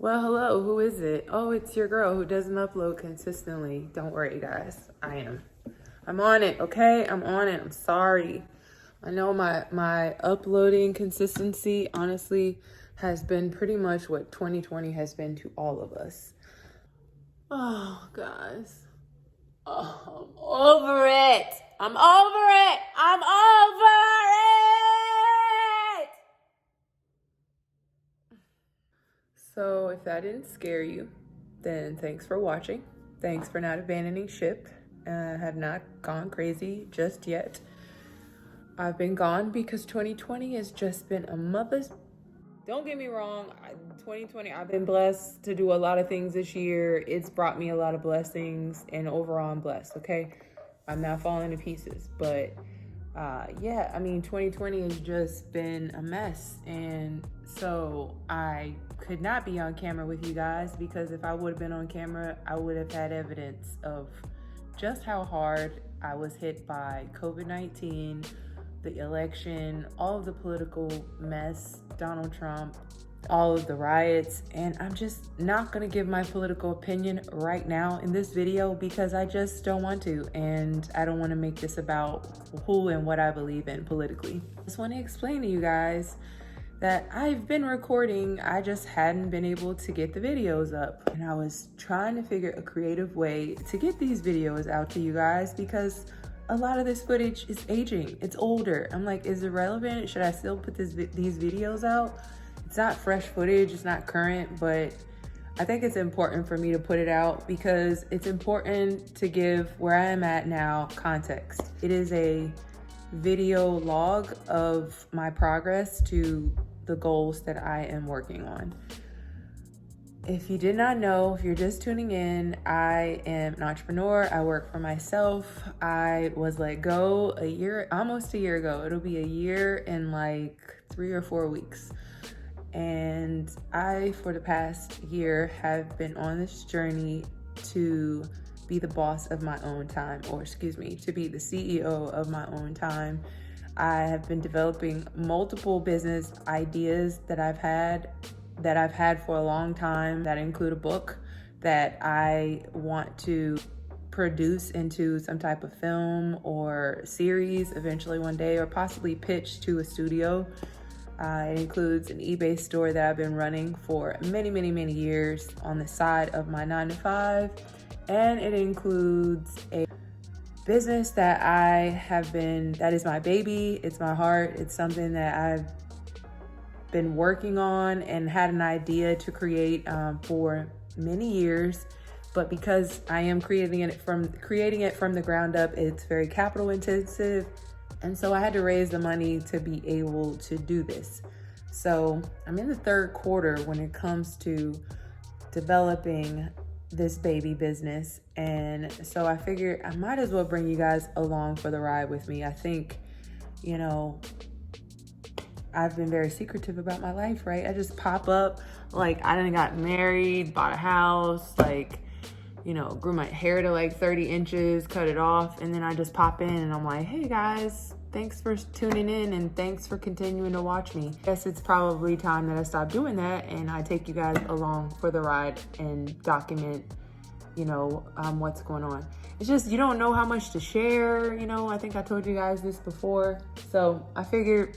Well, hello, who is it? Oh, it's your girl who doesn't upload consistently. Don't worry, guys. I am. I'm on it, okay? I'm on it. I'm sorry. I know my uploading consistency honestly has been pretty much what 2020 has been to all of us. Oh, guys. Oh, I'm over it. I'm over it. I'm over it. So if that didn't scare you, then thanks for watching. Thanks for not abandoning ship. I have not gone crazy just yet. I've been gone because 2020 has just been a mother's. Don't get me wrong, 2020, I've been blessed to do a lot of things this year. It's brought me a lot of blessings, and overall, I'm blessed, okay? I'm not falling to pieces, but yeah, I mean, 2020 has just been a mess. And so I could not be on camera with you guys because if I would have been on camera, I would have had evidence of just how hard I was hit by COVID-19, the election, all of the political mess, Donald Trump, all of the riots. And I'm just not gonna give my political opinion right now in this video because I just don't want to, and I don't want to make this about who and what I believe in politically. I just want to explain to you guys that I've been recording, I just hadn't been able to get the videos up, and I was trying to figure a creative way to get these videos out to you guys because a lot of this footage is aging, it's older. I'm like, is it relevant? Should I still put these videos out? It's not fresh footage, it's not current, but I think it's important for me to put it out because it's important to give where I am at now context. It is a video log of my progress to the goals that I am working on. If you did not know, if you're just tuning in, I am an entrepreneur. I work for myself. I was let go almost a year ago. It'll be a year in like 3 or 4 weeks. And I, for the past year, have been on this journey to be the boss of my own time, or excuse me, to be the CEO of my own time. I have been developing multiple business ideas that I've had for a long time, that include a book that I want to produce into some type of film or series eventually one day, or possibly pitch to a studio. It includes an eBay store that I've been running for many, many, many years on the side of my 9-to-5. And it includes a business that that is my baby. It's my heart. It's something that I've been working on and had an idea to create for many years. But because I am creating it from the ground up, it's very capital intensive. And so I had to raise the money to be able to do this. So I'm in the third quarter when it comes to developing this baby business. And so I figured I might as well bring you guys along for the ride with me. I think, I've been very secretive about my life, right? I just pop up, like I done got married, bought a house, grew my hair to like 30 inches, cut it off, and then I just pop in and I'm like, hey guys, thanks for tuning in and thanks for continuing to watch me. I guess it's probably time that I stop doing that and I take you guys along for the ride and document, what's going on. It's just, you don't know how much to share, I think I told you guys this before. So I figured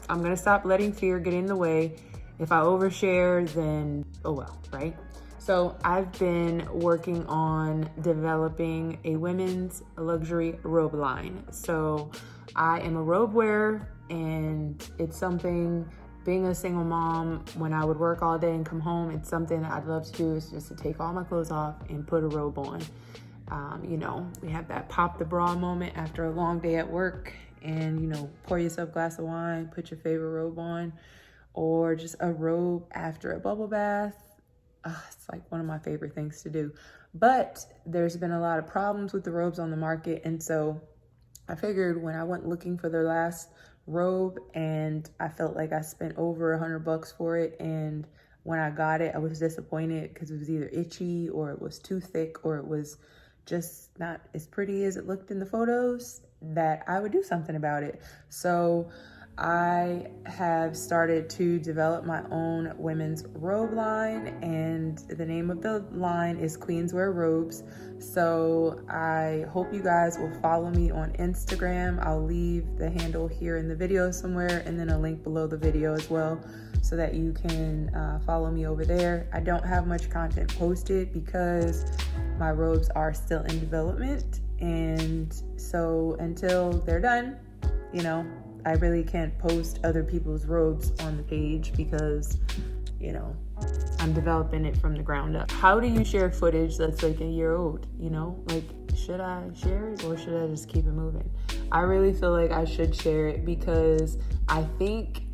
I'm gonna stop letting fear get in the way. If I overshare, then oh well, right? So I've been working on developing a women's luxury robe line. So I am a robe wearer, and it's something, being a single mom, when I would work all day and come home, it's something that I'd love to do, is just to take all my clothes off and put a robe on. We have that pop the bra moment after a long day at work, and pour yourself a glass of wine, put your favorite robe on, or just a robe after a bubble bath. It's like one of my favorite things to do. But there's been a lot of problems with the robes on the market, and so I figured when I went looking for their last robe, and I felt like I spent over $100 for it, and when I got it, I was disappointed because it was either itchy or it was too thick or it was just not as pretty as it looked in the photos, that I would do something about it. So I have started to develop my own women's robe line, and the name of the line is Queens Wear Robes. So I hope you guys will follow me on Instagram. I'll leave the handle here in the video somewhere, and then a link below the video as well, so that you can follow me over there. I don't have much content posted because my robes are still in development, and so until they're done, you know, I really can't post other people's robes on the page because, you know, I'm developing it from the ground up. How do you share footage that's like a year old? You know, like, should I share it or should I just keep it moving? I really feel like I should share it because I think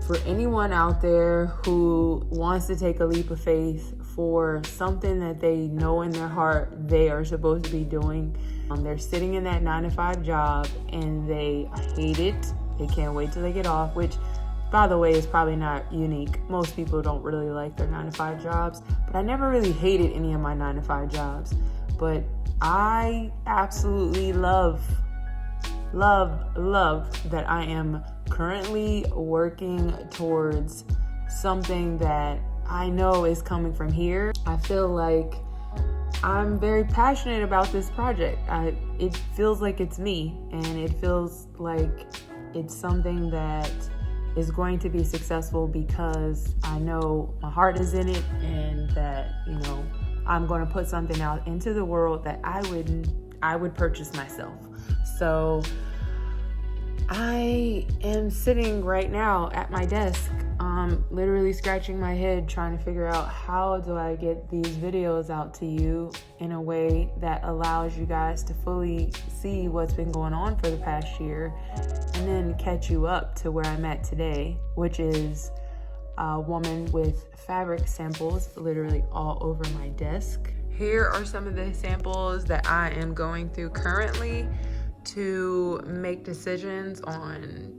for anyone out there who wants to take a leap of faith for something that they know in their heart they are supposed to be doing, they're sitting in that 9-to-5 job and they hate it. They can't wait till they get off, which, by the way, is probably not unique. Most people don't really like their 9-to-5 jobs, but I never really hated any of my 9-to-5 jobs. But I absolutely love that I am currently working towards something that I know is coming from here. I feel like I'm very passionate about this project. It feels like it's me, and it feels like it's something that is going to be successful because I know my heart is in it, and that, you know, I'm going to put something out into the world that I would purchase myself. So I am sitting right now at my desk, literally scratching my head trying to figure out how do I get these videos out to you in a way that allows you guys to fully see what's been going on for the past year, and then catch you up to where I'm at today, which is a woman with fabric samples literally all over my desk. Here are some of the samples that I am going through currently to make decisions on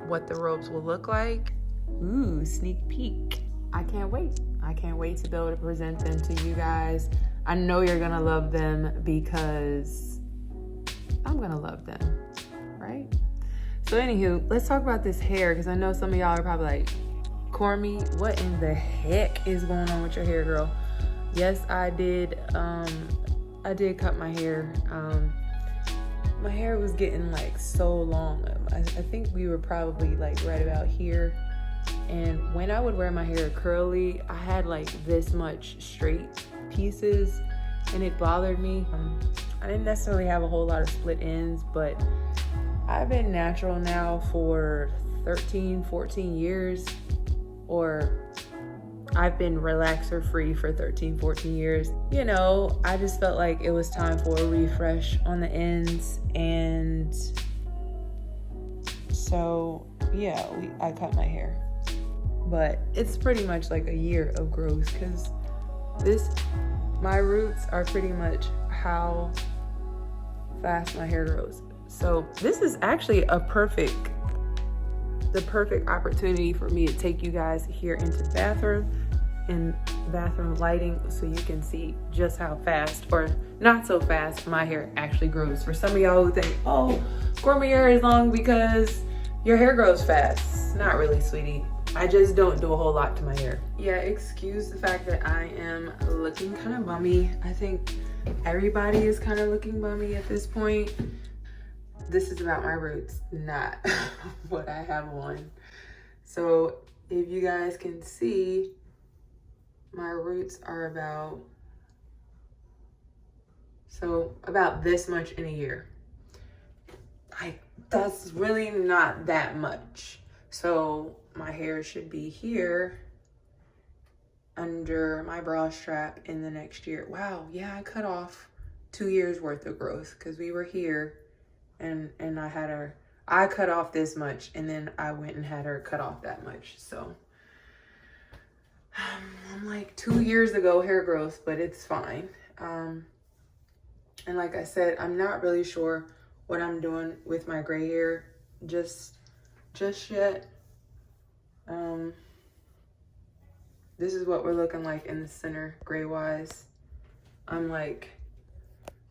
what the robes will look like. Ooh, sneak peek. I can't wait. I can't wait to be able to present them to you guys. I know you're gonna love them because I'm gonna love them, right? So anywho, let's talk about this hair, because I know some of y'all are probably like, Cormie, what in the heck is going on with your hair, girl? Yes, I did cut my hair. My hair was getting like so long. I think we were probably like right about here. And when I would wear my hair curly, I had like this much straight pieces, and it bothered me. I didn't necessarily have a whole lot of split ends, but I've been natural now for 13, 14 years, or I've been relaxer free for 13, 14 years. You know, I just felt like it was time for a refresh on the ends. And so, yeah, I cut my hair. But it's pretty much like a year of growth, because my roots are pretty much how fast my hair grows. So this is actually the perfect opportunity for me to take you guys here into the bathroom and bathroom lighting, so you can see just how fast, or not so fast, my hair actually grows. For some of y'all who think, oh, Cormie hair is long because your hair grows fast. Not really, sweetie. I just don't do a whole lot to my hair. Yeah, excuse the fact that I am looking kind of bummy. I think everybody is kind of looking bummy at this point. This is about my roots, not what I have on. So if you guys can see, my roots are about this much in a year. That's really not that much. So my hair should be here under my bra strap in the next year. Wow, yeah, I cut off 2 years worth of growth, because we were here and I cut off this much, and then I went and had her cut off that much. So I'm like 2 years ago hair growth, but it's fine. And like I said, I'm not really sure what I'm doing with my gray hair just yet. This is what we're looking like in the center, gray wise. I'm like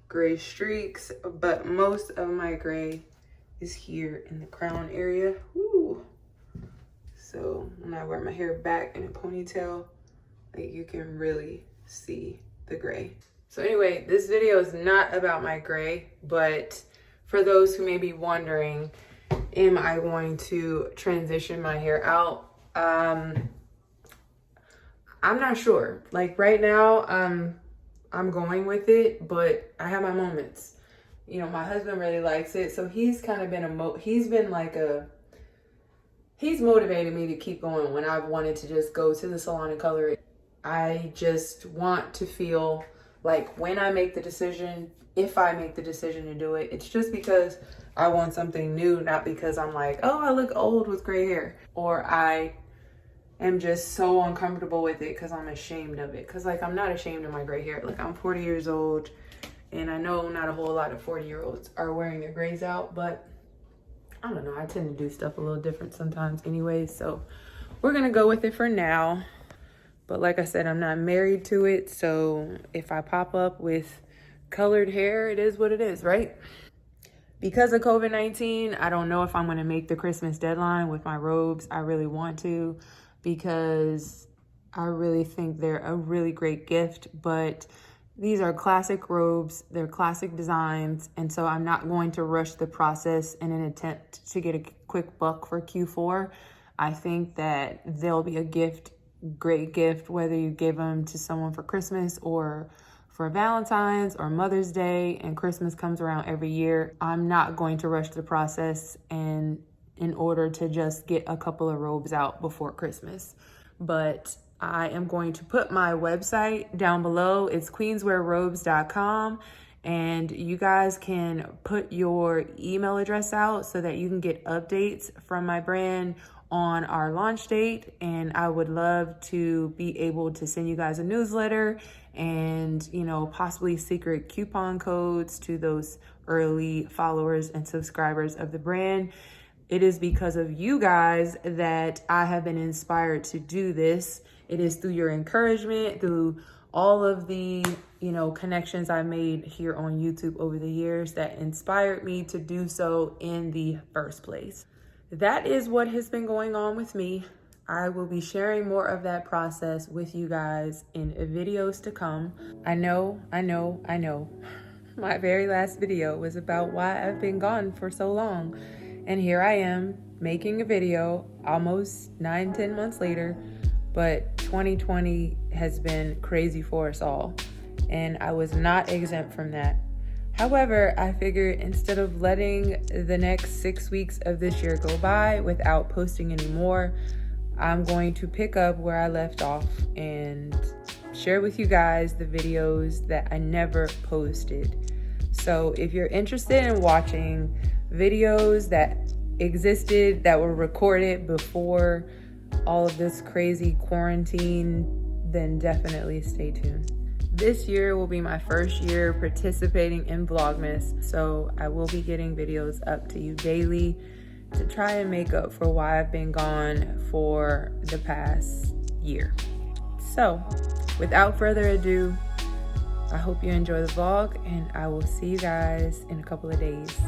gray streaks, but most of my gray is here in the crown area. Woo. So when I wear my hair back in a ponytail, like you can really see the gray. So anyway, this video is not about my gray, but for those who may be wondering, am I going to transition my hair out? I'm not sure. Like right now, I'm going with it, but I have my moments. You know, my husband really likes it, so he's kind of been he's motivated me to keep going when I've wanted to just go to the salon and color it. I just want to feel like when I make the decision, if I make the decision to do it, it's just because I want something new, not because I'm like, oh, I look old with gray hair, or I am just so uncomfortable with it because I'm ashamed of it. Because like, I'm not ashamed of my gray hair. Like, I'm 40 years old, and I know not a whole lot of 40-year-olds are wearing their grays out, but I don't know, I tend to do stuff a little different sometimes anyways, so we're gonna go with it for now. But like I said, I'm not married to it, so if I pop up with colored hair, it is what it is, right? Because of COVID-19, I don't know if I'm gonna make the Christmas deadline with my robes. I really want to, because I really think they're a really great gift, but these are classic robes, they're classic designs, and so I'm not going to rush the process in an attempt to get a quick buck for Q4. I think that they'll be a gift, great gift, whether you give them to someone for Christmas or for Valentine's or Mother's Day, and Christmas comes around every year. I'm not going to rush the process and in order to just get a couple of robes out before Christmas. But I am going to put my website down below. It's queenswearrobes.com, and you guys can put your email address out so that you can get updates from my brand on our launch date. And I would love to be able to send you guys a newsletter and, you know, possibly secret coupon codes to those early followers and subscribers of the brand. It is because of you guys that I have been inspired to do this. It is through your encouragement, through all of the, you know, connections I made here on YouTube over the years that inspired me to do so in the first place. That is what has been going on with me. I will be sharing more of that process with you guys in videos to come. I know. My very last video was about why I've been gone for so long. And here I am making a video almost 9-10 months later, but 2020 has been crazy for us all, and I was not exempt from that. However, I figured instead of letting the next 6 weeks of this year go by without posting anymore, I'm going to pick up where I left off and share with you guys the videos that I never posted. So if you're interested in watching videos that existed, that were recorded before all of this crazy quarantine, then definitely stay tuned. This year will be my first year participating in Vlogmas, so I will be getting videos up to you daily to try and make up for why I've been gone for the past year. So without further ado, I hope you enjoy the vlog, and I will see you guys in a couple of days.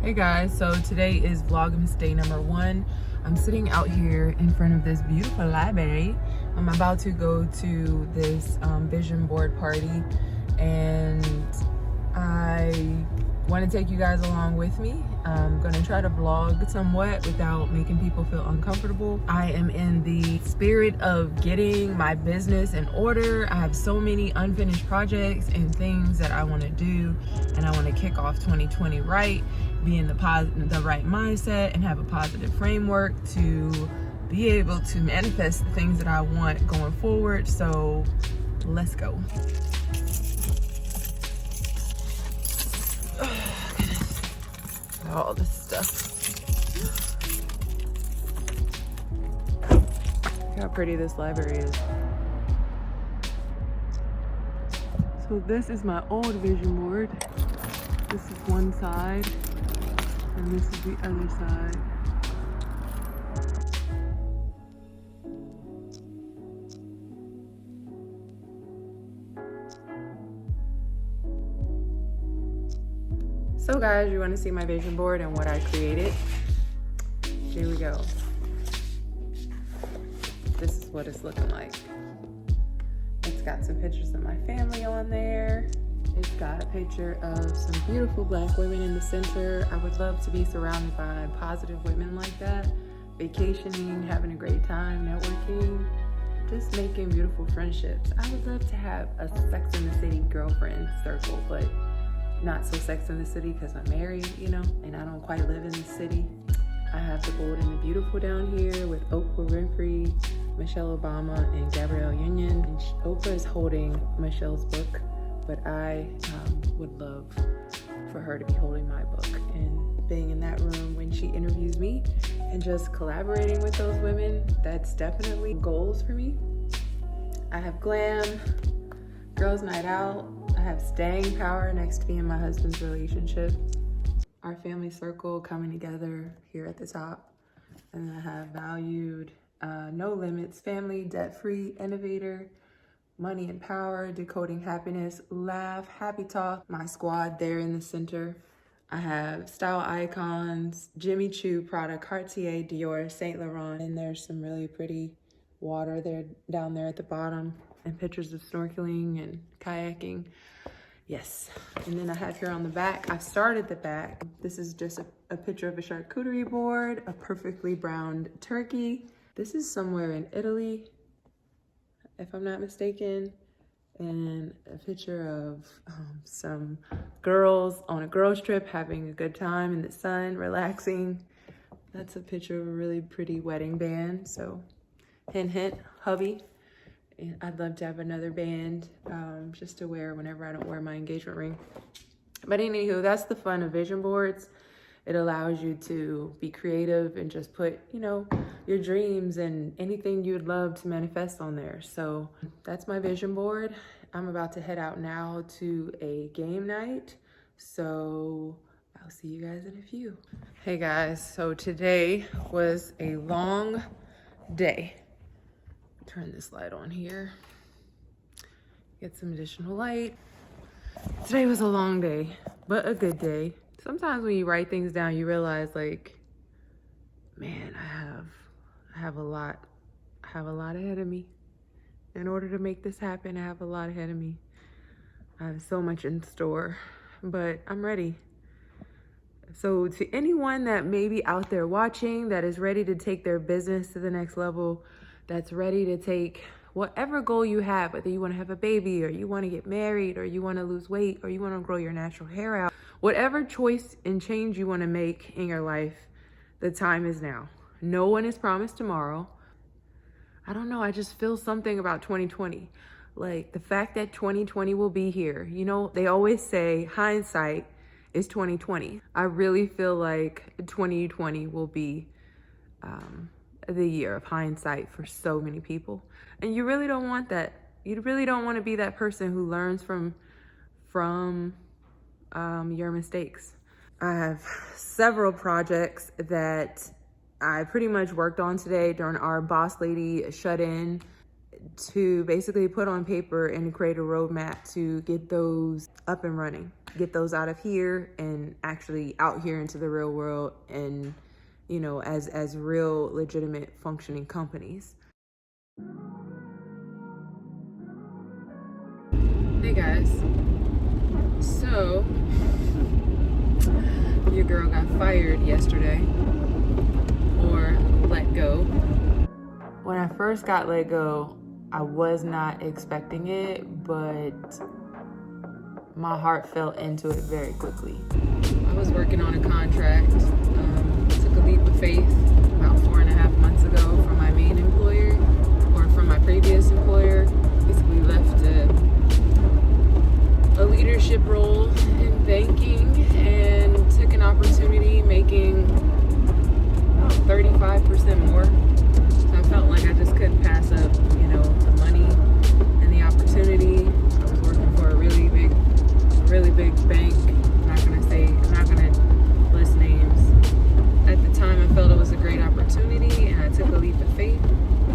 Hey guys, so today is Vlogmas day number 1. I'm sitting out here in front of this beautiful library. I'm about to go to this vision board party, and I want to take you guys along with me. I'm gonna try to vlog somewhat without making people feel uncomfortable. I am in the spirit of getting my business in order. I have so many unfinished projects and things that I want to do, and I want to kick off 2020 right, be in the right mindset, and have a positive framework to be able to manifest the things that I want going forward. So let's go. All this stuff. Look how pretty this library is. So this is my old vision board. This is one side, and this is the other side. So guys, you want to see my vision board and what I created? Here we go. This is what it's looking like. It's got some pictures of my family on there. It's got a picture of some beautiful Black women in the center. I would love to be surrounded by positive women like that. Vacationing, having a great time, networking, just making beautiful friendships. I would love to have a Sex in the City girlfriend circle, but not so Sex in the City because I'm married, you know, and I don't quite live in the city. I have the bold and the beautiful down here with Oprah Winfrey, Michelle Obama, and Gabrielle Union. And Oprah is holding Michelle's book, but I would love for her to be holding my book and being in that room when she interviews me and just collaborating with those women. That's definitely goals for me. I have glam, girls night out. I have staying power next to me and my husband's relationship. Our family circle coming together here at the top. And I have valued, no limits, family, debt-free, innovator, money and power, decoding happiness, laugh, happy talk, my squad there in the center. I have style icons, Jimmy Choo, Prada, Cartier, Dior, Saint Laurent, and there's some really pretty water there down there at the bottom and pictures of snorkeling and kayaking. Yes, and then I have here on the back, I've started the back. This is just a picture of a charcuterie board, a perfectly browned turkey. This is somewhere in Italy, if I'm not mistaken, and a picture of some girls on a girls trip having a good time in the sun, relaxing. That's a picture of a really pretty wedding band, so hint, hint, hubby. And I'd love to have another band just to wear whenever I don't wear my engagement ring. But anywho, that's the fun of vision boards. It allows you to be creative and just put, you know, your dreams and anything you'd love to manifest on there. So that's my vision board. I'm about to head out now to a game night. So I'll see you guys in a few. Hey guys, so today was a long day. Turn this light on here. Get some additional light. Today was a long day, but a good day. Sometimes when you write things down, you realize like, man, I have a lot ahead of me. In order to make this happen, I have a lot ahead of me. I have so much in store, but I'm ready. So to anyone that may be out there watching that is ready to take their business to the next level, that's ready to take whatever goal you have, whether you want to have a baby or you want to get married or you want to lose weight or you want to grow your natural hair out, whatever choice and change you want to make in your life, the time is now. No one is promised tomorrow. I don't know, I just feel something about 2020. Like the fact that 2020 will be here. You know, they always say hindsight is 2020. I really feel like 2020 will be the year of hindsight for so many people. And you really don't want that. You really don't want to be that person who learns from your mistakes. I have several projects that I pretty much worked on today during our boss lady shut-in to basically put on paper and create a roadmap to get those up and running, get those out of here and actually out here into the real world and, you know, as real legitimate functioning companies. Hey guys, so your girl got fired yesterday, or let go. When I first got let go, I was not expecting it, but my heart fell into it very quickly. I was working on a contract, took a leap of faith about 4.5 months ago from my main employer, or from my previous employer. Basically left a leadership role in banking and took an opportunity making 35% more. So I felt like I just couldn't pass up, you know, the money and the opportunity. I was working for a really big bank. I'm not gonna list names. At the time, I felt it was a great opportunity, and I took a leap of faith.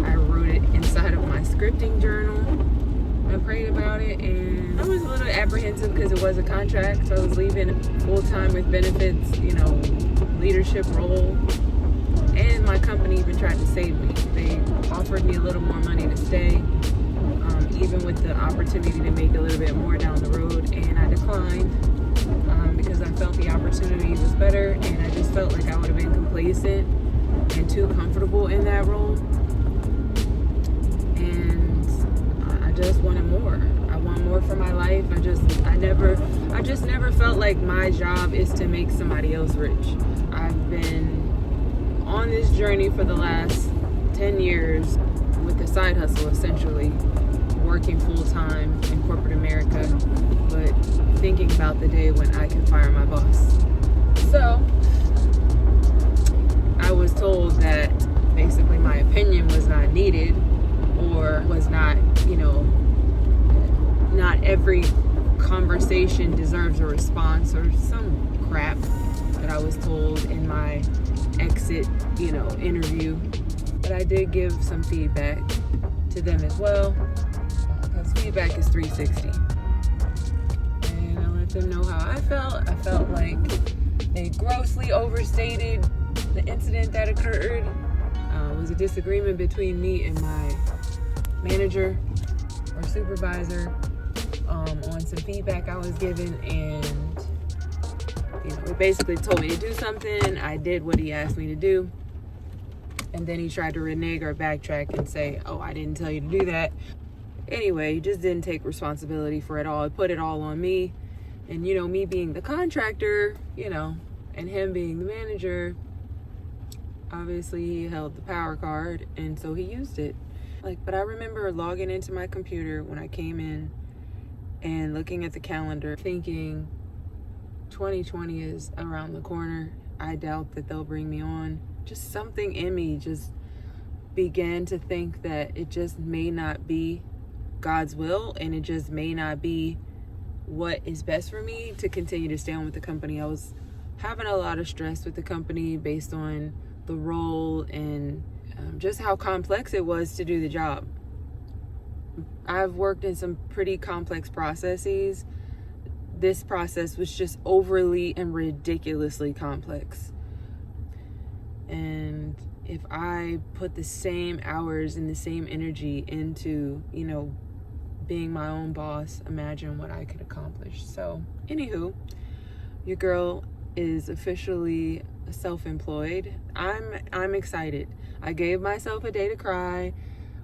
I wrote it inside of my scripting journal. I prayed about it, and I was a little apprehensive because it was a contract. So I was leaving full-time with benefits, you know, leadership role. And my company even tried to save me. They offered me a little more money to stay, even with the opportunity to make a little bit more down the road. And I declined because I felt the opportunity was better. And I just felt like I would have been complacent and too comfortable in that role. And I just wanted more. I want more for my life. I just never felt like my job is to make somebody else rich. I've been on this journey for the last 10 years with a side hustle, essentially working full-time in corporate America, but thinking about the day when I can fire my boss. So I was told that basically my opinion was not needed, or was not, you know, not every conversation deserves a response, or some crap that I was told in my exit, you know, interview. But I did give some feedback to them as well, because feedback is 360. And I let them know how I felt. I felt like they grossly overstated the incident that occurred. It was a disagreement between me and my manager or supervisor on some feedback I was given, and you know, he basically told me to do something. I did what he asked me to do, and then he tried to renege or backtrack and say, oh, I didn't tell you to do that. Anyway, he just didn't take responsibility for it all. He put it all on me, and you know, me being the contractor, you know, and him being the manager, obviously he held the power card, and so he used it. But I remember logging into my computer when I came in and looking at the calendar, thinking 2020 is around the corner. I doubt that they'll bring me on. Just something in me just began to think that it just may not be God's will, and it just may not be what is best for me to continue to stay on with the company. I was having a lot of stress with the company based on the role and just how complex it was to do the job. I've worked in some pretty complex processes. This process was just overly and ridiculously complex. And if I put the same hours and the same energy into, you know, being my own boss, imagine what I could accomplish. So, anywho, your girl is officially self-employed. I'm excited. I gave myself a day to cry.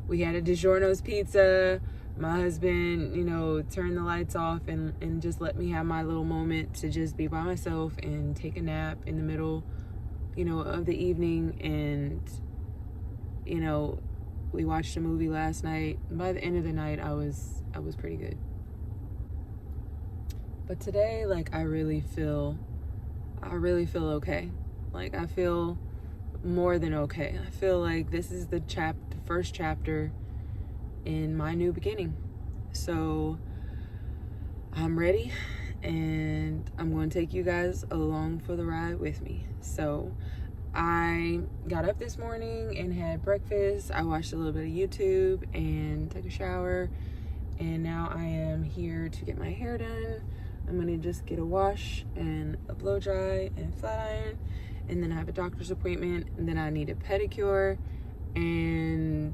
We had a DiGiorno's pizza. My husband, you know, turned the lights off and just let me have my little moment to just be by myself and take a nap in the middle, you know, of the evening. And, you know, we watched a movie last night. By the end of the night, I was pretty good. But today, like, I really feel okay. Like, I feel more than okay. I feel like this is the first chapter in my new beginning. So I'm ready, and I'm going to take you guys along for the ride with me. So I got up this morning and had breakfast. I watched a little bit of YouTube and took a shower, and now I am here to get my hair done. I'm gonna just get a wash and a blow dry and flat iron, and then I have a doctor's appointment, and then I need a pedicure, and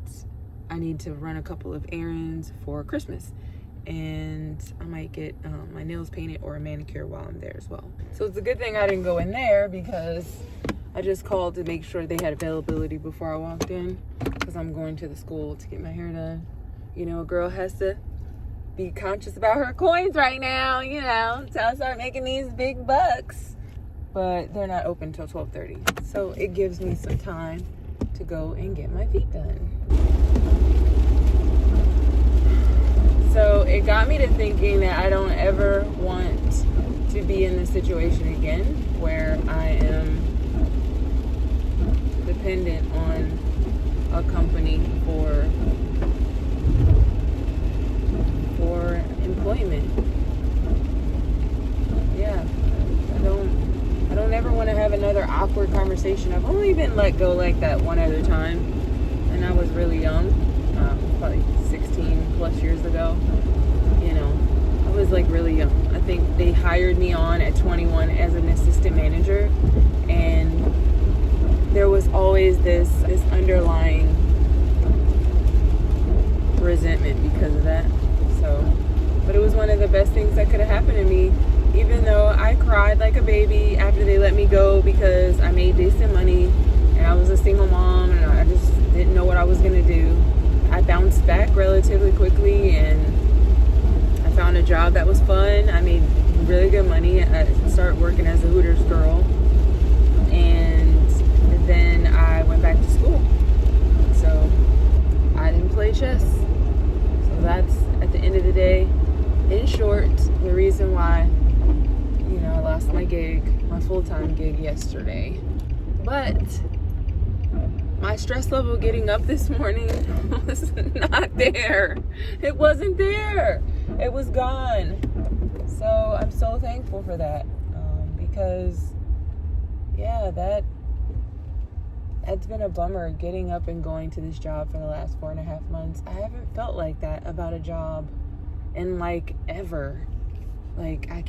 I need to run a couple of errands for Christmas, and I might get my nails painted or a manicure while I'm there as well. So it's a good thing I didn't go in there, because I just called to make sure they had availability before I walked in, because I'm going to the school to get my hair done. You know, a girl has to be conscious about her coins right now, you know, until I start making these big bucks. But they're not open till 12:30. So it gives me some time to go and get my feet done. So it got me to thinking that I don't ever want to be in this situation again, where I am dependent on a company for employment. Yeah, I don't ever want to have another awkward conversation. I've only been let go like that one other time, and I was really young, probably 16 plus years ago. You know, I was like really young. hired me on at 21 as an assistant manager, and there was always this underlying resentment because of that. So, but it was one of the best things that could have happened to me, even though I cried like a baby after they let me go because I made decent money and I was a single mom and I just didn't know what I was going to do. I bounced back relatively quickly and I found a job that was fun. I made really good money. I started working as a Hooters girl, and then I went back to school. So I didn't play chess. So that's, at the end of the day, in short, the reason why, you know, I lost my gig, my full-time gig yesterday. But my stress level getting up this morning was not there. It wasn't there. It was gone. So I'm so thankful for that, because yeah, that's been a bummer, getting up and going to this job for the last 4.5 months. I haven't felt like that about a job in like ever. Like I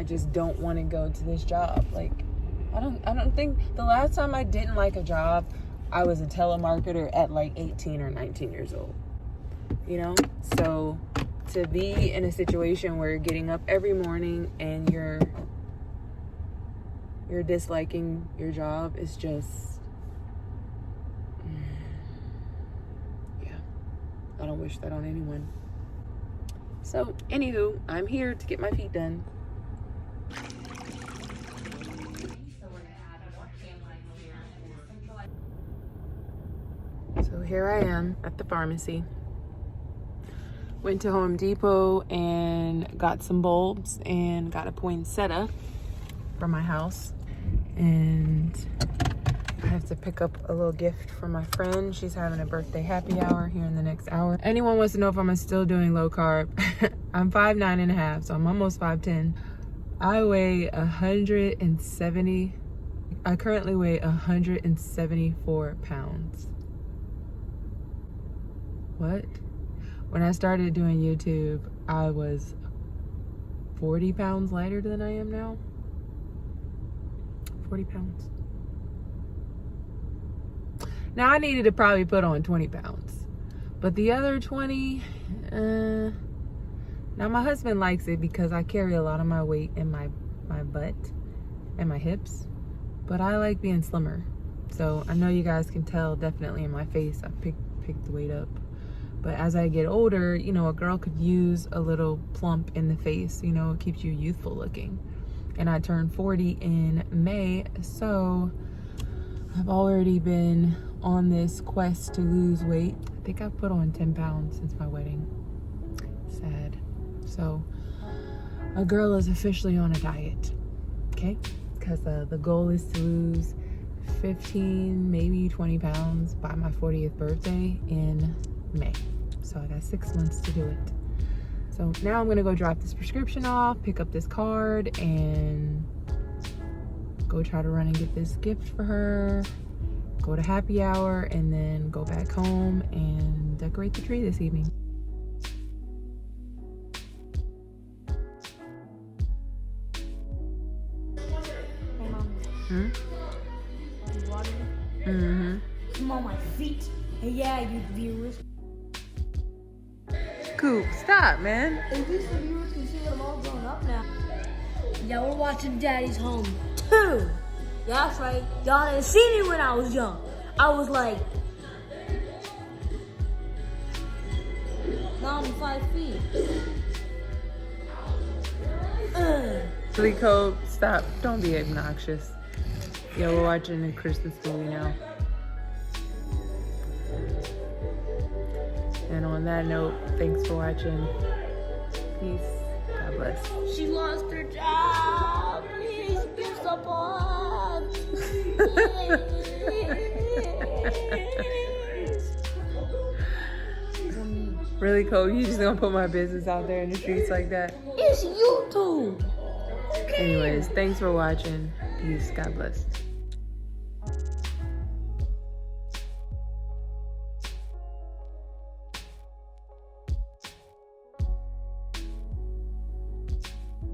just don't want to go to this job. Like I don't think the last time I didn't like a job, I was a telemarketer at like 18 or 19 years old. You know? So to be in a situation where you're getting up every morning and you're disliking your job is just, yeah, I don't wish that on anyone. So anywho, I'm here to get my feet done. So here I am at the pharmacy. Went to Home Depot and got some bulbs and got a poinsettia for my house. And I have to pick up a little gift for my friend. She's having a birthday happy hour here in the next hour. Anyone wants to know if I'm still doing low carb? I'm 5'9.5", so I'm almost 5'10". I weigh 170. I currently weigh 174 pounds. What? When I started doing YouTube, I was 40 pounds lighter than I am now. 40 pounds. Now I needed to probably put on 20 pounds. But the other 20, now my husband likes it because I carry a lot of my weight in my butt and my hips. But I like being slimmer. So I know you guys can tell definitely in my face I picked the weight up. But as I get older, you know, a girl could use a little plump in the face. You know, it keeps you youthful looking. And I turned 40 in May, so I've already been on this quest to lose weight. I think I've put on 10 pounds since my wedding. Sad. So a girl is officially on a diet, okay? Because the goal is to lose 15, maybe 20 pounds by my 40th birthday in May. So I got 6 months to do it. So now I'm gonna go drop this prescription off, pick up this card, and go try to run and get this gift for her, go to happy hour, and then go back home and decorate the tree this evening. Hey, Mom. Water? Mm-hmm. I'm on my feet. Hey, yeah, you viewers. Coop, stop, man. At least the viewers can see that I'm all grown up now. Yeah, we're watching Daddy's Home 2. Yeah, that's right. Y'all didn't see me when I was young. I was like... Now I'm 5 feet. Coop, stop. Don't be obnoxious. Yeah, we're watching a Christmas movie now. And on that note, thanks for watching. Peace. God bless. She lost her job. Please give support. Really, Cole? You just gonna put my business out there in the streets like that? It's YouTube. Anyways, thanks for watching. Peace. God bless.